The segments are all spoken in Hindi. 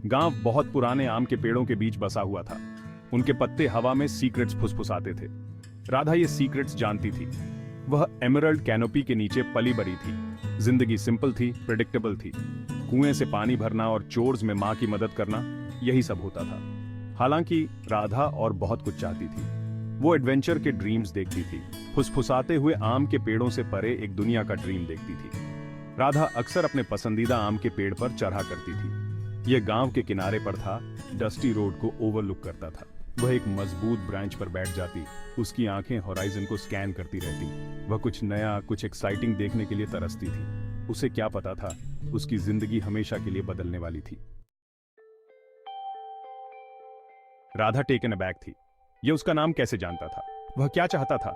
गांव बहुत पुराने आम के पेड़ों के बीच बसा हुआ था। उनके पत्ते हवा में सीक्रेट्स फुसफुसाते थे। राधा ये सीक्रेट्स जानती थी। वह एमरल्ड कैनोपी के नीचे पली बड़ी थी। जिंदगी सिंपल थी, प्रेडिक्टेबल थी। कुएं से पानी भरना और चोर्स में माँ की मदद करना, यही सब होता था। हालांकि राधा और बहुत कुछ चाहती थी। वो एडवेंचर के ड्रीम्स देखती थी। फुसफुसाते हुए आम के पेड़ों से परे एक दुनिया का ड्रीम देखती थी। राधा अक्सर अपने पसंदीदा आम के पेड़ पर चढ़ा करती थी। यह गांव के किनारे पर था, डस्टी रोड को ओवरलुक करता था। वह एक मजबूत ब्रांच पर बैठ जाती, उसकी आंखें होराइजन को स्कैन करती रहती। वह कुछ नया, कुछ एक्साइटिंग देखने के लिए तरसती थी। उसे क्या पता था, उसकी जिंदगी हमेशा के लिए बदलने वाली थी। राधा टेकन अबैक थी। यह उसका नाम कैसे जानता था? वह क्या चाहता था?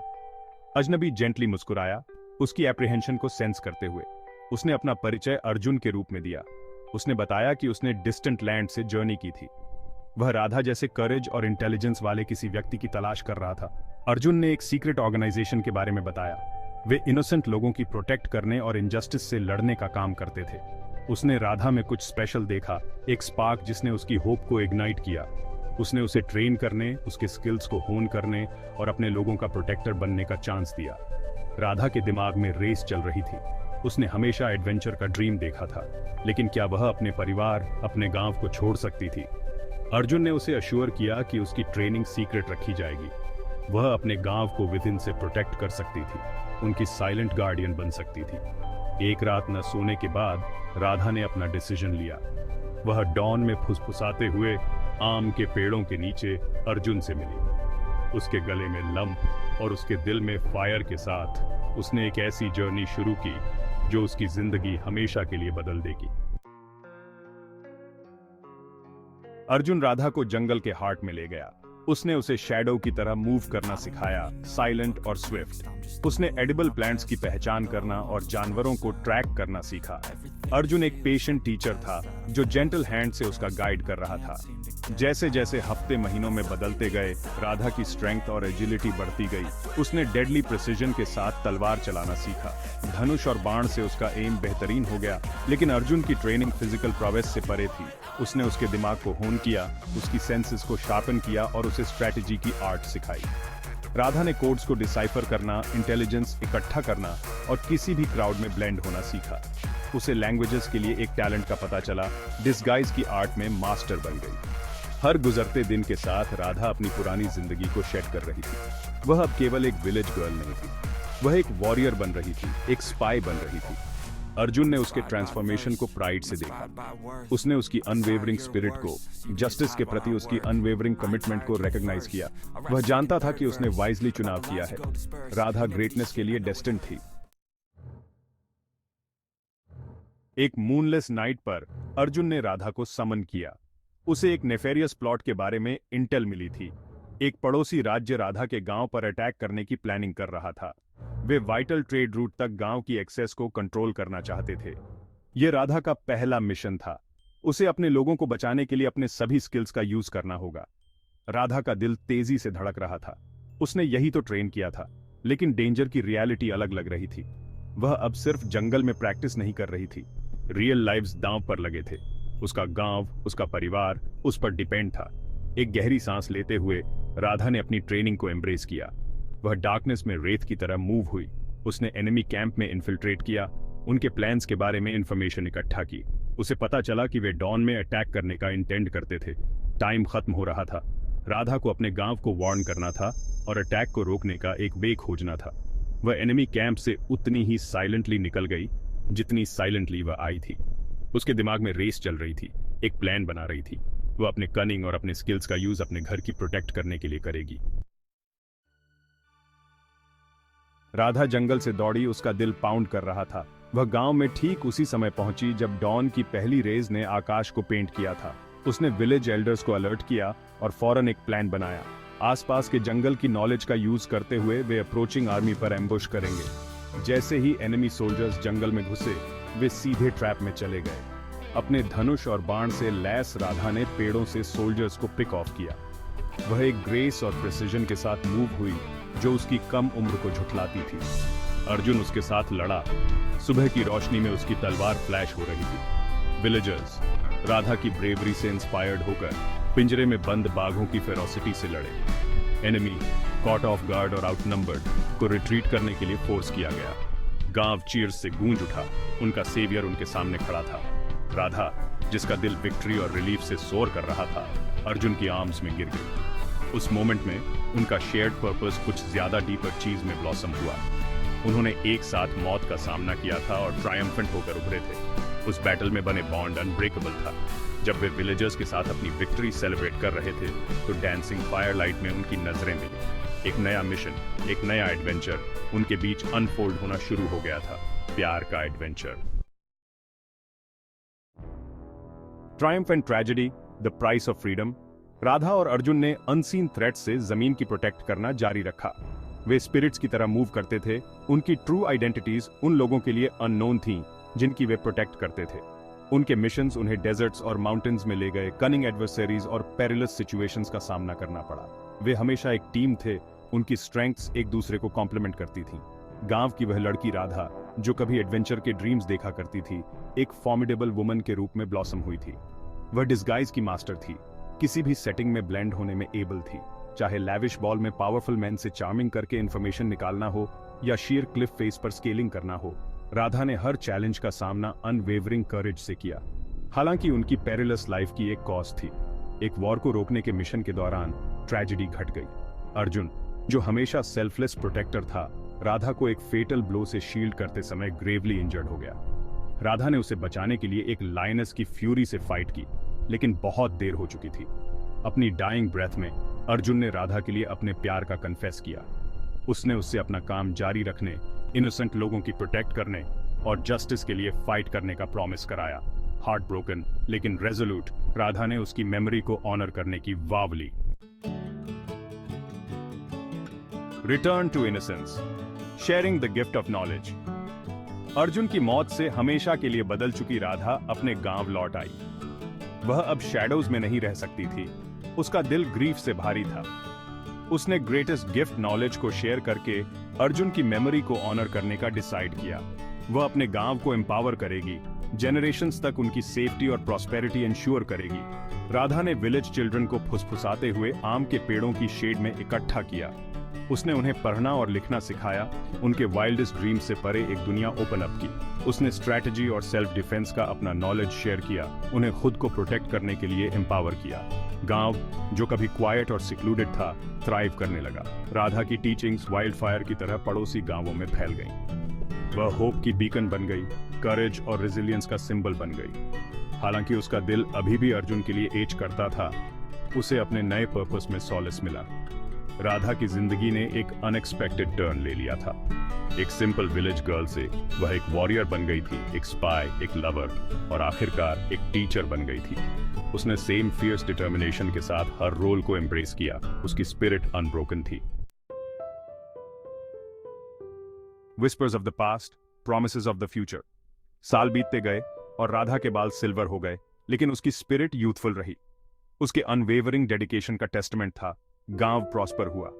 अजनबी जेंटली मुस्कुराया, उसकी एप्रीहेंशन को सेंस करते हुए। उसने अपना परिचय अर्जुन के रूप में दिया। उसने बताया कि उसने डिस्टेंट लैंड से जर्नी की थी। वह राधा जैसे करेज और इंटेलिजेंस वाले किसी व्यक्ति की तलाश कर रहा था। अर्जुन ने एक सीक्रेट ऑर्गेनाइजेशन के बारे में बताया। वे इनोसेंट लोगों की प्रोटेक्ट करने और इनजस्टिस से लड़ने का काम करते थे। उसने राधा में कुछ स्पेशल देखा, एक स्पार्क जिसने उसकी होप को इग्नाइट किया। उसने उसे ट्रेन करने, उसके स्किल्स को होन करने और अपने लोगों का प्रोटेक्टर बनने का चांस दिया। राधा के दिमाग में रेस चल रही थी। उसने हमेशा एडवेंचर का ड्रीम देखा था, लेकिन क्या वह अपने परिवार, अपने गांव को छोड़ सकती थी? अर्जुन ने उसे अश्योर किया कि उसकी ट्रेनिंग सीक्रेट रखी जाएगी। वह अपने गांव को विद इन से प्रोटेक्ट कर सकती थी, उनकी साइलेंट गार्डियन बन सकती थी। एक रात न सोने के बाद राधा ने अपना डिसीजन लिया। वह डॉन में फुसफुसाते हुए आम के पेड़ों के नीचे अर्जुन से मिली। उसके गले में लंप और उसके दिल में फायर के साथ उसने एक ऐसी जर्नी शुरू की जो उसकी जिंदगी हमेशा के लिए बदल देगी। अर्जुन राधा को जंगल के हार्ट में ले गया। उसने उसे शैडो की तरह मूव करना सिखाया, साइलेंट और स्विफ्ट। उसने एडिबल प्लांट्स की पहचान करना और जानवरों को ट्रैक करना सीखा। अर्जुन एक पेशेंट टीचर था जो जेंटल हैंड से उसका गाइड कर रहा था। जैसे जैसे हफ्ते महीनों में बदलते गए, राधा की स्ट्रेंथ और एजिलिटी बढ़ती गई। उसने डेडली प्रिसिजन के साथ तलवार चलाना सीखा। धनुष और बाण से उसका एम बेहतरीन हो गया। लेकिन अर्जुन की ट्रेनिंग फिजिकल प्रोवेस से परे थी। उसने उसके दिमाग को होन किया, उसकी सेंसेस को शार्पन किया और उसे स्ट्रेटेजी की आर्ट सिखाई। राधा ने कोड्स को डिसाइफर करना, इंटेलिजेंस इकट्ठा करना और किसी भी क्राउड में ब्लेंड होना सीखा। उसे लैंग्वेजेस के लिए एक टैलेंट का पता चला, डिस्गाइज की आर्ट में मास्टर बन गई। हर गुजरते दिन के साथ राधा अपनी पुरानी जिंदगी को शेड कर रही थी। वह अब केवल एक विलेज गर्ल नहीं थी, वह एक वॉरियर बन रही थी, एक स्पाई बन रही थी। अर्जुन ने उसके ट्रांसफॉर्मेशन को प्राइड से देखा। उसने उसकी अनवेवरिंग स्पिरिट को, जस्टिस के प्रति उसकी अनवेवरिंग कमिटमेंट को रिकॉग्नाइज किया। वह जानता था कि उसने वाइजली चुनाव किया है। राधा ग्रेटनेस के लिए डेस्टिन्ड थी। एक मूनलेस नाइट पर अर्जुन ने राधा को समन किया। उसे एक नेफेरियस प्लॉट के बारे में इंटेल मिली थी। एक पड़ोसी राज्य राधा के गांव पर अटैक करने की प्लानिंग कर रहा था। वे वाइटल ट्रेड रूट तक गांव की एक्सेस को कंट्रोल करना चाहते थे। यह राधा का पहला मिशन था। उसे अपने लोगों को बचाने के लिए अपने सभी स्किल्स का यूज करना होगा। राधा का दिल तेजी से धड़क रहा था। उसने यही तो ट्रेन किया था, लेकिन डेंजर की रियलिटी अलग लग रही थी। वह अब सिर्फ जंगल में प्रैक्टिस नहीं कर रही थी, रियल लाइव्स दांव पर लगे थे। उसका गांव, उसका परिवार उस पर डिपेंड था। एक गहरी सांस लेते हुए राधा ने अपनी ट्रेनिंग को एम्ब्रेस किया। वह डार्कनेस में रेत की तरह मूव हुई। उसने एनिमी कैंप में इन्फिल्ट्रेट किया, उनके प्लान्स के बारे में इंफॉर्मेशन इकट्ठा की। उसे पता चला कि वे डॉन में अटैक करने का इंटेंड करते थे। टाइम खत्म हो रहा था। राधा को अपने गांव को वार्न करना था और अटैक को रोकने का एक वे खोजना था। वह एनिमी कैंप से उतनी ही साइलेंटली निकल गई जितनी साइलेंटली वह आई थी। उसके दिमाग में रेस चल रही थी, एक प्लान बना रही थी। वह अपने कनिंग और अपने स्किल्स का यूज अपने घर की प्रोटेक्ट करने के लिए करेगी। राधा जंगल से दौड़ी, उसका दिल पाउंड कर रहा था। वह गांव में ठीक उसी समय पहुंची जब डॉन की पहली रेज ने आकाश को पेंट किया था। उसने विलेज एल्डर्स को अलर्ट किया और फौरन एक प्लान बनाया। आसपास के जंगल की नॉलेज का यूज करते हुए वे अप्रोचिंग आर्मी पर एम्बुश करेंगे। जैसे ही एनिमी सोल्जर्स जंगल में घुसे, वे सीधे ट्रैप में चले गए। अपने धनुष और बाण से लैस राधा ने पेड़ों से सोल्जर्स को पिक ऑफ किया। वह एक ग्रेस और प्रिसिजन के साथ मूव हुई जो उसकी कम उम्र को झुठलाती थी। अर्जुन उसके साथ लड़ा। सुबह की रोशनी में उसकी तलवार फ्लैश हो रही थी। विलेजर्स, राधा की ब्रेवरी से इंस्पायर्ड होकर पिंजरे में बंद बाघों की फेरोसिटी से लड़े। एनिमी कॉट ऑफ गार्ड और आउटनंबर्ड को रिट्रीट करने के लिए फोर्स किया गया। गांव चीयर्स से गूंज उठा। उनका सेवियर उनके सामने खड़ा था। राधा, जिसका दिल विक्ट्री और रिलीफ से सोर कर रहा था, अर्जुन की आर्म्स में गिर गई। उस मोमेंट में उनका शेयर्ड पर्पस कुछ ज्यादा डीपर चीज में ब्लॉसम हुआ। उन्होंने एक साथ मौत का सामना किया था और ट्रायम्फेंट होकर उभरे थे। उस बैटल में बने बॉन्ड अनब्रेकेबल था। जब वे विलेजर्स के साथ अपनी विक्ट्री सेलिब्रेट कर रहे थे तो डैंसिंग फायरलाइट में उनकी नजरें मिली। एक नया मिशन, एक नया एडवेंचर उनके बीच अनफोल्ड होना शुरू हो गया था। प्यार का adventure. Triumph and tragedy, the price of freedom. Radha और अर्जुन ने अनसीन थ्रेट से जमीन की प्रोटेक्ट करना जारी रखा। वे स्पिरिट्स की तरह मूव करते थे। उनकी ट्रू आइडेंटिटीज उन लोगों के लिए अननोन थीं जिनकी वे प्रोटेक्ट करते थे। उनके मिशंस उन्हें डेजर्ट्स और माउंटेन्स में ले गए। कनिंग एडवर्सरीज और पेरिलस सिचुएशंस का सामना करना पड़ा। वे हमेशा एक टीम थे। उनकी स्ट्रेंथ्स एक दूसरे को कॉम्प्लीमेंट करती थीं। गांव की वह लड़की राधा, जो कभी एडवेंचर के ड्रीम्स देखा करती थी, एक फॉर्मिडेबल वुमन के रूप में ब्लॉसम हुई थी। वह डिस्गाइज की मास्टर थी। किसी भी सेटिंग में ब्लेंड होने में एबल थी। चाहे लैविश बॉल में पावरफुल मैन से चार्मिंग करके इंफॉर्मेशन निकालना हो या शीर क्लिफ फेस पर स्केलिंग करना हो, राधा ने हर चैलेंज का सामना अनवेवरिंग करेज से किया। हालांकि उनकी पेरिलस लाइफ की एक कॉज थी। एक वॉर को रोकने के मिशन के दौरान ट्रेजेडी घट गई। अर्जुन, जो हमेशा सेल्फलेस प्रोटेक्टर था, राधा को एक फेटल ब्लो से शील्ड करते समय ग्रेवली इंजर्ड हो गया। राधा ने उसे बचाने के लिए एक लायनस की फ्यूरी से फाइट की, लेकिन बहुत देर हो चुकी थी। अपनी डाइंग ब्रेथ में अर्जुन ने राधा के लिए अपने प्यार का कन्फेस किया। उसने उससे अपना काम जारी रखने, इनोसेंट लोगों की प्रोटेक्ट करने और जस्टिस के लिए फाइट करने का प्रॉमिस कराया। हार्ट ब्रोकन लेकिन रेजोल्यूट, राधा ने उसकी मेमोरी को ऑनर करने की वाव ली। Return to innocence, sharing the gift of knowledge. Arjun की मौत से हमेशा के लिए बदल चुकी राधा अपने गांव लौट आई। वह अब शैडोज में नहीं रह सकती थी। उसका दिल ग्रीफ से भारी था। उसने ग्रेटेस्ट गिफ्ट नॉलेज को शेयर करके अर्जुन की मेमोरी को ऑनर करने का डिसाइड किया। वह अपने गांव को एम्पावर करेगी, जेनरेशंस तक उनकी सेफ्टी और प्रॉस्पेरिटी इंश्योर करेगी। राधा ने विलेज चिल्ड्रन को फुसफुसाते हुए आम के पेड़ों की शेड में इकट्ठा किया। उसने उन्हें पढ़ना और लिखना सिखाया। उनके वाइल्डेस्ट ड्रीम से परे एक दुनिया ओपन अप की। उसने स्ट्रैटेजी और सेल्फ डिफेंस का अपना नॉलेज शेयर किया। उन्हें खुद को प्रोटेक्ट करने के लिए एम्पावर किया। गांव, जो कभी क्वाइट और सिक्लूडेड था, थ्राइव करने लगा। राधा की टीचिंग्स वाइल्ड फायर की तरह पड़ोसी गांवों में फैल गईं। वह होप की बीकन बन गई, करेज और रेजिलियंस का सिंबल बन गई। हालांकि उसका दिल अभी भी अर्जुन के लिए एच करता था। उसे अपने नए पर्पस में सॉलिस मिला। राधा की जिंदगी ने एक अनएक्सपेक्टेड टर्न ले लिया था। एक सिंपल विलेज गर्ल से वह एक वॉरियर बन गई थी, एक स्पाई, एक लवर और आखिरकार एक टीचर बन गई थी। उसने सेम फियर्स डिटर्मिनेशन के साथ हर रोल को एम्ब्रेस किया। उसकी स्पिरिट अनब्रोकन थी। Whispers of the past, promises of the future. साल बीतते गए और राधा के बाल सिल्वर हो गए, लेकिन उसकी स्पिरिट यूथफुल रही। उसके अनवेवरिंग डेडिकेशन का टेस्टमेंट था। गांव प्रॉस्पर हुआ।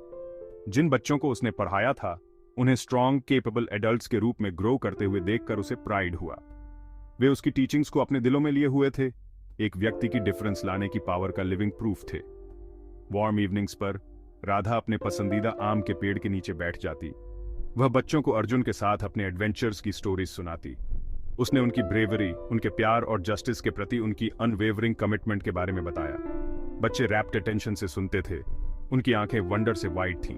जिन बच्चों को उसने पढ़ाया था, उन्हें स्ट्रॉन्ग, केपेबल एडल्ट्स के रूप में ग्रो करते हुए देखकर उसे प्राइड हुआ। वे उसकी टीचिंग्स को अपने दिलों में लिए हुए थे। एक व्यक्ति की डिफरेंस लाने की पावर का लिविंग प्रूफ थे। वार्म इवनिंग्स पर राधा अपने पसंदीदा आम के पेड़ के नीचे बैठ जाती। वह बच्चों को अर्जुन के साथ अपने एडवेंचर्स की स्टोरीज सुनाती। उसने उनकी ब्रेवरी, उनके प्यार और जस्टिस के प्रति उनकी अनवेवरिंग कमिटमेंट के बारे में बताया। बच्चे रैप्ट अटेंशन से सुनते थे। उनकी आंखें वंडर से वाइट थीं।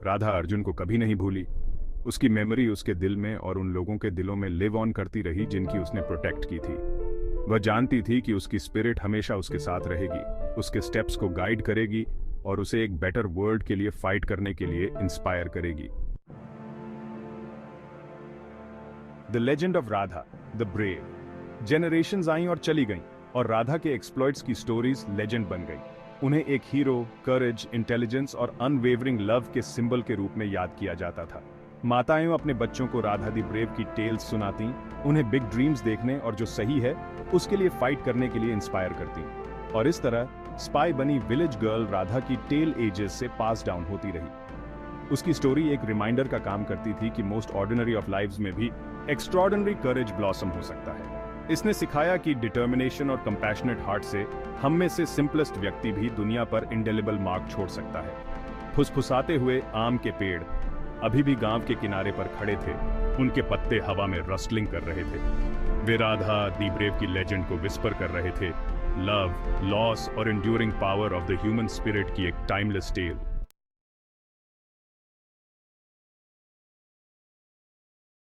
राधा अर्जुन को कभी नहीं भूली। उसकी मेमोरी उसके दिल में और उन लोगों के दिलों में लिव ऑन करती रही जिनकी उसने प्रोटेक्ट की थी। वह जानती थी कि उसकी स्पिरिट हमेशा उसके साथ रहेगी, उसके स्टेप्स को गाइड करेगी और उसे एक बेटर वर्ल्ड के लिए फाइट करने के लिए इंस्पायर करेगी। The legend of Radha, the brave. Generations आईं और चली गईं और राधा के एक्सप्लॉइट्स की स्टोरीज लेजेंड बन गई। उन्हें एक हीरो, करेज, इंटेलिजेंस और अनवेवरिंग लव के सिंबल के रूप में याद किया जाता था। माताएं अपने बच्चों को राधा दी ब्रेव की टेल्स सुनाती, उन्हें बिग ड्रीम्स देखने और जो सही है उसके लिए फाइट करने के लिए इंस्पायर करती। और इस तरह स्पाई बनी विलेज गर्ल राधा की टेल एजेस से पास डाउन होती रही। उसकी स्टोरी एक रिमाइंडर का काम करती थी कि मोस्ट ऑर्डिनरी ऑफ लाइव्स में भी एक्स्ट्रॉर्डिनरी करेज ब्लॉसम हो सकता है। इसने सिखाया कि डिटर्मिनेशन और कंपैशनेट हार्ट से हम में से सिंपलेस्ट व्यक्ति भी दुनिया पर इंडेलिबल मार्क छोड़ सकता है। फुसफुसाते हुए आम के पेड़ अभी भी गांव के किनारे पर खड़े थे। उनके पत्ते हवा में रस्टलिंग कर रहे थे। वे राधा दी ब्रेव की लेजेंड को विस्पर कर रहे थे। लव, लॉस और enduring power of the human spirit की एक टाइमलेस टेल।